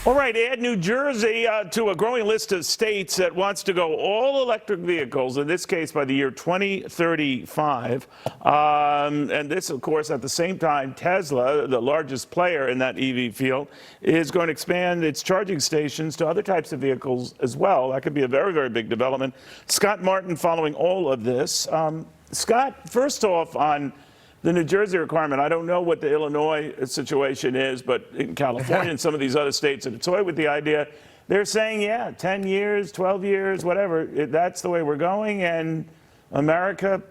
All right, add New Jersey to a growing list of states that wants to go all electric vehicles, in this case by the year 2035. And this, of course, at the same time, Tesla, the largest player in that EV field, is going to expand its charging stations to other types of vehicles as well. That could be a very, very big development. Scott Martin following all of this. Scott, first off, on the New Jersey requirement, I don't know what the Illinois situation is, but in California and some of these other states that are toying with the idea, they're saying, yeah, 10 years, 12 years, whatever, that's the way we're going, and America,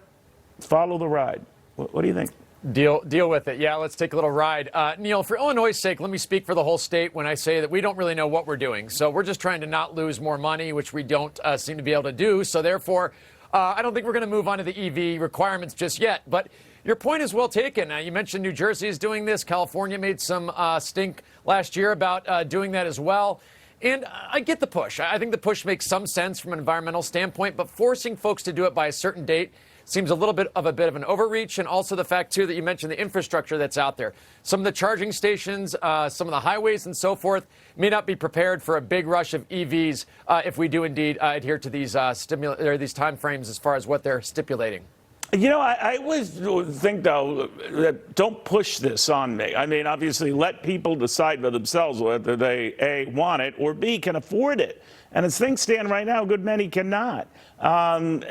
follow the ride. What do you think? Deal with it. Yeah, let's take a little ride. Neil, for Illinois' sake, let me speak for the whole state when I say that we don't really know what we're doing. So we're just trying to not lose more money, which we don't seem to be able to do. So therefore, I don't think we're going to move on to the EV requirements just yet. But your point is well taken. You mentioned New Jersey is doing this. California made some stink last year about doing that as well. And I get the push. I think the push makes some sense from an environmental standpoint, but forcing folks to do it by a certain date seems a little bit of an overreach. And also the fact, too, that you mentioned the infrastructure that's out there. Some of the charging stations, some of the highways and so forth may not be prepared for a big rush of EVs if we do indeed adhere to these these time frames as far as what they're stipulating. You know, I always think, though, that don't push this on me. I mean, obviously, let people decide for themselves whether they, A, want it, or B, can afford it. And as things stand right now, a good many cannot. And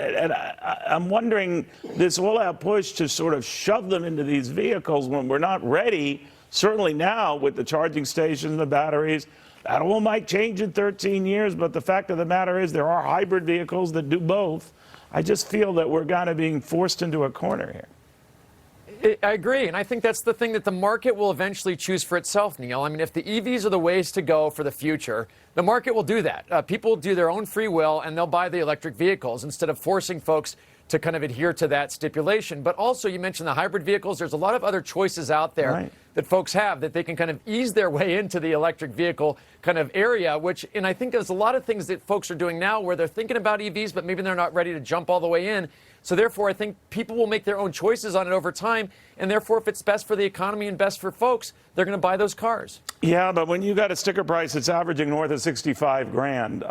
I'm wondering, this all-out push to sort of shove them into these vehicles when we're not ready, certainly now with the charging stations and the batteries, that all might change in 13 years, but the fact of the matter is there are hybrid vehicles that do both. I just feel that we're kind of being forced into a corner here. I agree, and I think that's the thing that the market will eventually choose for itself, Neil. I mean, if the EVs are the ways to go for the future, the market will do that. People will do their own free will, and they'll buy the electric vehicles instead of forcing folks to kind of adhere to that stipulation. But also, you mentioned the hybrid vehicles. There's a lot of other choices out there that folks have that they can kind of ease their way into the electric vehicle kind of area, and I think there's a lot of things that folks are doing now where they're thinking about EVs, but maybe they're not ready to jump all the way in. So therefore, I think people will make their own choices on it over time. And therefore, if it's best for the economy and best for folks, they're going to buy those cars. Yeah, but when you got a sticker price that's averaging north of 65 grand,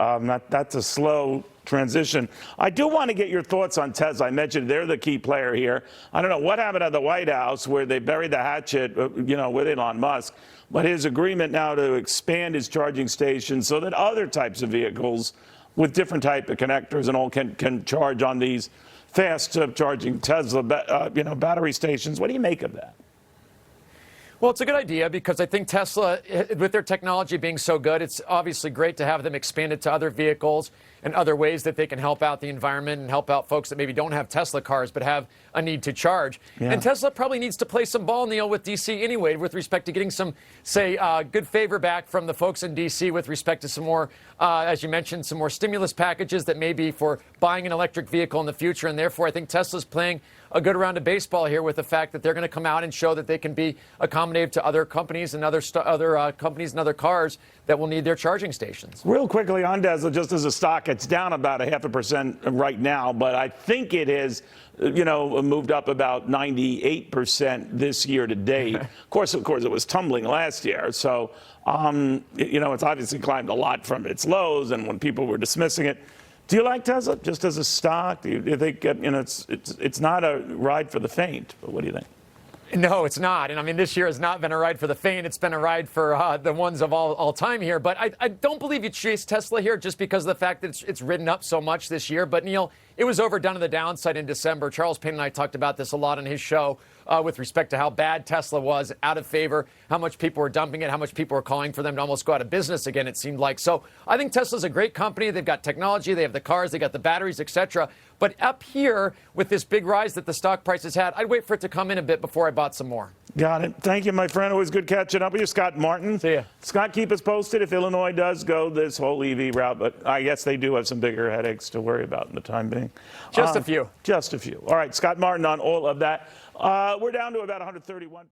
that's a slow transition. I do want to get your thoughts on Tesla. I mentioned they're the key player here. I don't know what happened at the White House where they buried the hatchet, with Elon Musk, but his agreement now to expand his charging stations so that other types of vehicles with different type of connectors and all can charge on these fast charging Tesla battery stations. What do you make of that? Well, it's a good idea because I think Tesla, with their technology being so good, it's obviously great to have them expand it to other vehicles and other ways that they can help out the environment and help out folks that maybe don't have Tesla cars but have a need to charge. Yeah. And Tesla probably needs to play some ball, Neil, with D.C. anyway with respect to getting some, say, good favor back from the folks in D.C. with respect to some more, as you mentioned, some more stimulus packages that may be for buying an electric vehicle in the future. And therefore, I think Tesla's playing a good round of baseball here with the fact that they're going to come out and show that they can be accommodative to other companies and other companies and other cars that will need their charging stations. Real quickly on Tesla, just as a stock, it's down about 0.5% right now, but I think it is, moved up about 98% this year to date. Of course, it was tumbling last year. So, it's obviously climbed a lot from its lows and when people were dismissing it. Do you like Tesla just as a stock? Do you think, it's not a ride for the faint, but what do you think? No, it's not. And I mean, this year has not been a ride for the faint. It's been a ride for the ones of all time here. But I don't believe you chase Tesla here just because of the fact that it's ridden up so much this year. But, Neil, it was overdone on the downside in December. Charles Payne and I talked about this a lot on his show with respect to how bad Tesla was, out of favor, how much people were dumping it, how much people were calling for them to almost go out of business again, it seemed like. So I think Tesla's a great company. They've got technology. They have the cars. They got the batteries, etc. But up here, with this big rise that the stock price has had, I'd wait for it to come in a bit before I bought some more. Got it. Thank you, my friend. Always good catching up with you, Scott Martin. See ya. Scott, keep us posted if Illinois does go this whole EV route, but I guess they do have some bigger headaches to worry about in the time being. Just a few. Just a few. All right, Scott Martin on all of that. We're down to about 131.